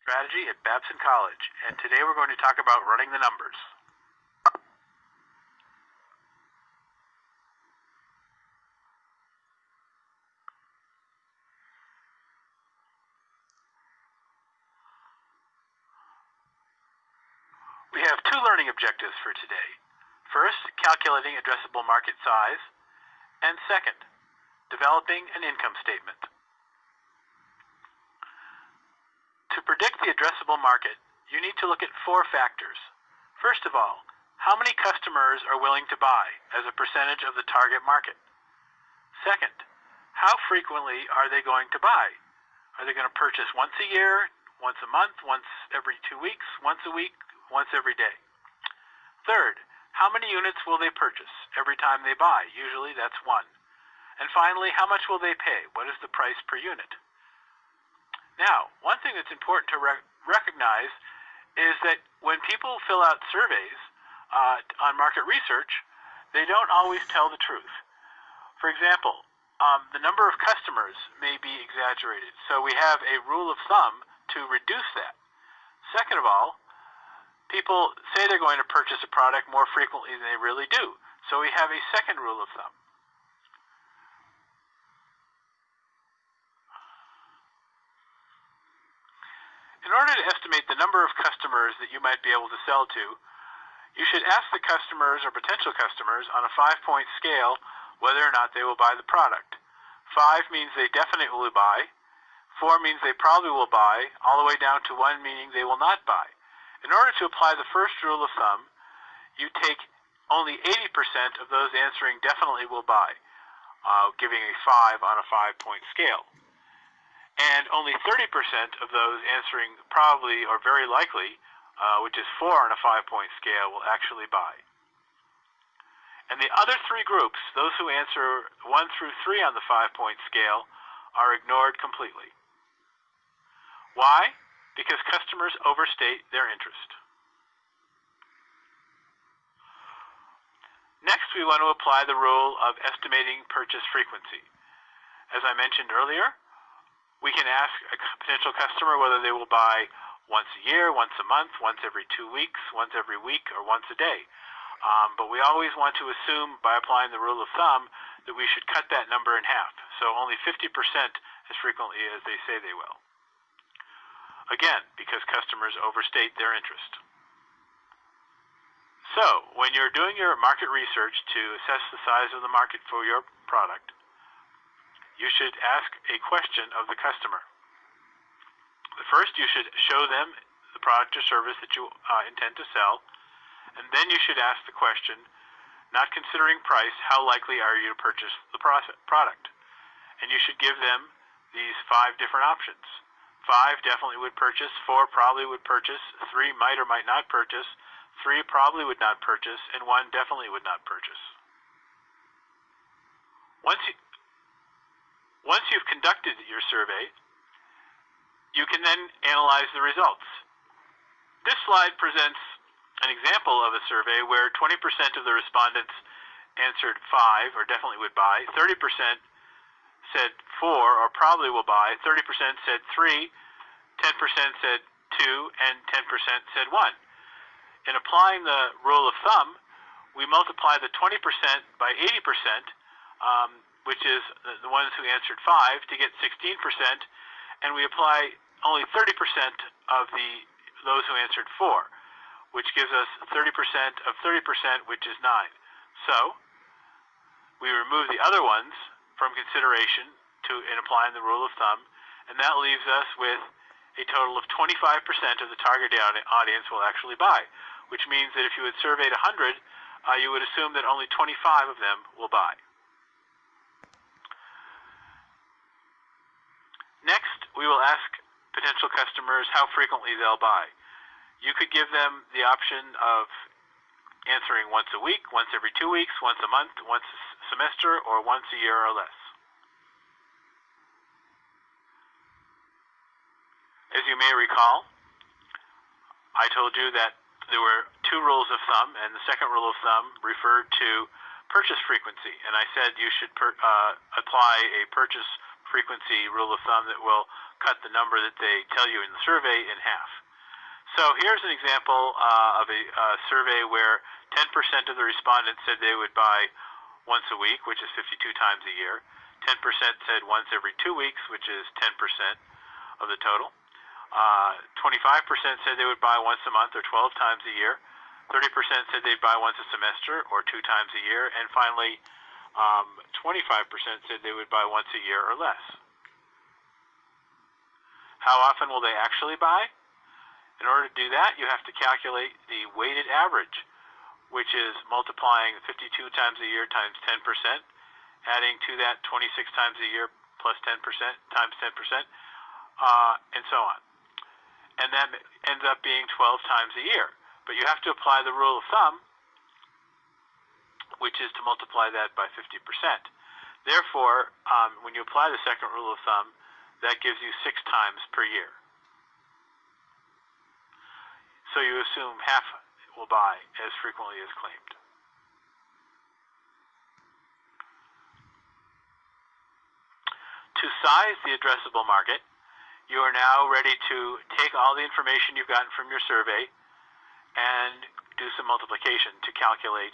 Strategy at Babson College, and today we're going to talk about running the numbers. We have two learning objectives for today. First, calculating addressable market size, and second, developing an income statement. To predict the addressable market, you need to look at four factors. First of all, how many customers are willing to buy as a percentage of the target market? Second, how frequently are they going to buy? Are they going to purchase once a year, once a month, once every 2 weeks, once a week, once every day? Third, how many units will they purchase every time they buy? Usually that's one. And finally, how much will they pay? What is the price per unit? Now, one thing that's important to recognize is that when people fill out surveys on market research, they don't always tell the truth. For example, the number of customers may be exaggerated, so we have a rule of thumb to reduce that. Second of all, people say they're going to purchase a product more frequently than they really do, so we have a second rule of thumb. In order to estimate the number of customers that you might be able to sell to, you should ask the customers or potential customers on a 5-point scale whether or not they will buy the product. 5 means they definitely will buy, 4 means they probably will buy, all the way down to 1 meaning they will not buy. In order to apply the first rule of thumb, you take only 80% of those answering definitely will buy, giving a 5 on a 5-point scale. And only 30% of those answering probably or very likely, which is 4 on a 5-point scale, will actually buy. And the other 3 groups, those who answer 1 through 3 on the 5-point scale, are ignored completely. Why? Because customers overstate their interest. Next, we want to apply the rule of estimating purchase frequency. As I mentioned earlier, we can ask a potential customer whether they will buy once a year, once a month, once every 2 weeks, once every week, or once a day. But we always want to assume, by applying the rule of thumb, that we should cut that number in half, so only 50% as frequently as they say they will. Again, because customers overstate their interest. So, when you're doing your market research to assess the size of the market for your product, you should ask a question of the customer. First, you should show them the product or service that you intend to sell, and then you should ask the question, not considering price, how likely are you to purchase the product? And you should give them these 5 different options. 5 definitely would purchase, 4 probably would purchase, 3 might or might not purchase, 3 probably would not purchase, and 1 definitely would not purchase. Once you've conducted your survey, you can then analyze the results. This slide presents an example of a survey where 20% of the respondents answered 5 or definitely would buy, 30% said 4 or probably will buy, 30% said 3, 10% said 2, and 10% said 1. In applying the rule of thumb, we multiply the 20% by 80%, which is the ones who answered 5, to get 16%, and we apply only 30% of those who answered 4, which gives us 30% of 30%, which is 9. So, we remove the other ones from consideration in applying the rule of thumb, and that leaves us with a total of 25% of the target audience will actually buy, which means that if you had surveyed 100, you would assume that only 25 of them will buy. Next, we will ask potential customers how frequently they'll buy. You could give them the option of answering once a week, once every 2 weeks, once a month, once a semester, or once a year or less. As you may recall, I told you that there were 2 rules of thumb, and the second rule of thumb referred to purchase frequency. And I said you should apply a purchase frequency rule of thumb that will cut the number that they tell you in the survey in half. So here's an example of a survey where 10% of the respondents said they would buy once a week, which is 52 times a year. 10% said once every 2 weeks, which is 10% of the total. 25% said they would buy once a month or 12 times a year. 30% said they'd buy once a semester or 2 times a year. And finally, 25% said they would buy once a year or less. How often will they actually buy? In order to do that, you have to calculate the weighted average, which is multiplying 52 times a year times 10%, adding to that 26 times a year plus 10% times 10%, and so on. And that ends up being 12 times a year. But you have to apply the rule of thumb, which is to multiply that by 50%. Therefore, when you apply the second rule of thumb, that gives you 6 times per year. So you assume half will buy as frequently as claimed. To size the addressable market, you are now ready to take all the information you've gotten from your survey and do some multiplication to calculate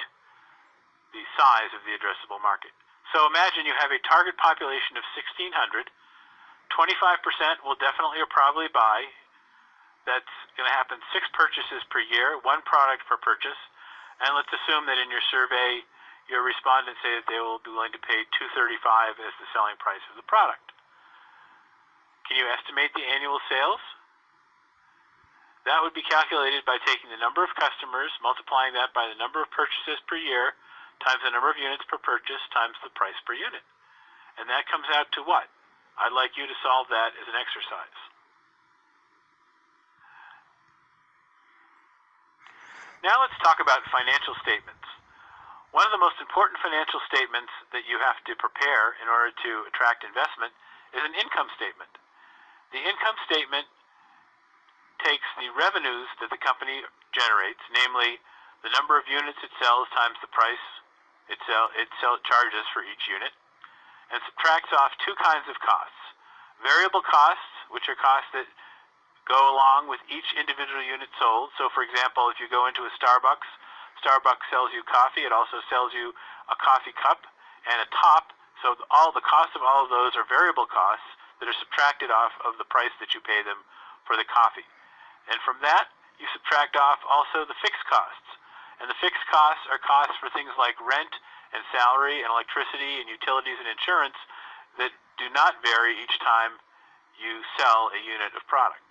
the size of the addressable market. So imagine you have a target population of 1,600. 25% will definitely or probably buy. That's going to happen 6 purchases per year, 1 product per purchase. And let's assume that in your survey, your respondents say that they will be willing to pay $235 as the selling price of the product. Can you estimate the annual sales? That would be calculated by taking the number of customers, multiplying that by the number of purchases per year, times the number of units per purchase, times the price per unit. And that comes out to what? I'd like you to solve that as an exercise. Now let's talk about financial statements. One of the most important financial statements that you have to prepare in order to attract investment is an income statement. The income statement takes the revenues that the company generates, namely the number of units it sells times the price it charges for each unit, and subtracts off 2 kinds of costs. Variable costs, which are costs that go along with each individual unit sold. So for example, if you go into a Starbucks, Starbucks sells you coffee. It also sells you a coffee cup and a top. So all the costs of all of those are variable costs that are subtracted off of the price that you pay them for the coffee. And from that, you subtract off also the fixed costs. And the fixed costs are costs for things like rent and salary and electricity and utilities and insurance that do not vary each time you sell a unit of product.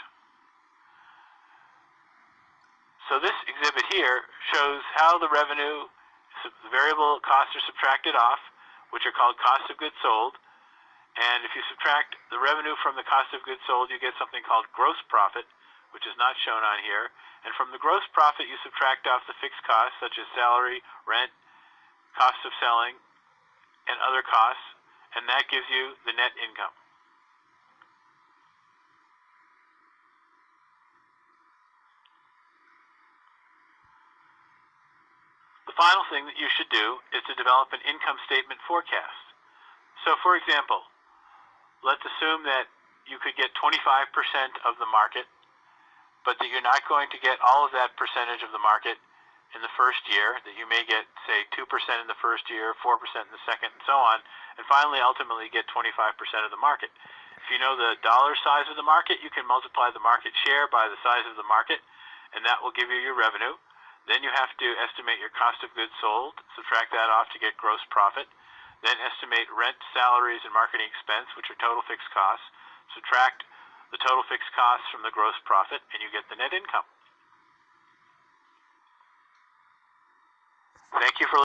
So this exhibit here shows how the revenue, the variable costs are subtracted off, which are called cost of goods sold. And if you subtract the revenue from the cost of goods sold, you get something called gross profit, which is not shown on here. And from the gross profit, you subtract off the fixed costs, such as salary, rent, cost of selling, and other costs, and that gives you the net income. The final thing that you should do is to develop an income statement forecast. So for example, let's assume that you could get 25% of the market, but that you're not going to get all of that percentage of the market in the first year, that you may get, say, 2% in the first year, 4% in the second, and so on, and finally, ultimately get 25% of the market. If you know the dollar size of the market, you can multiply the market share by the size of the market, and that will give you your revenue. Then you have to estimate your cost of goods sold, subtract that off to get gross profit. Then estimate rent, salaries, and marketing expense, which are total fixed costs. Subtract the total fixed costs from the gross profit, and you get the net income. Thank you for listening.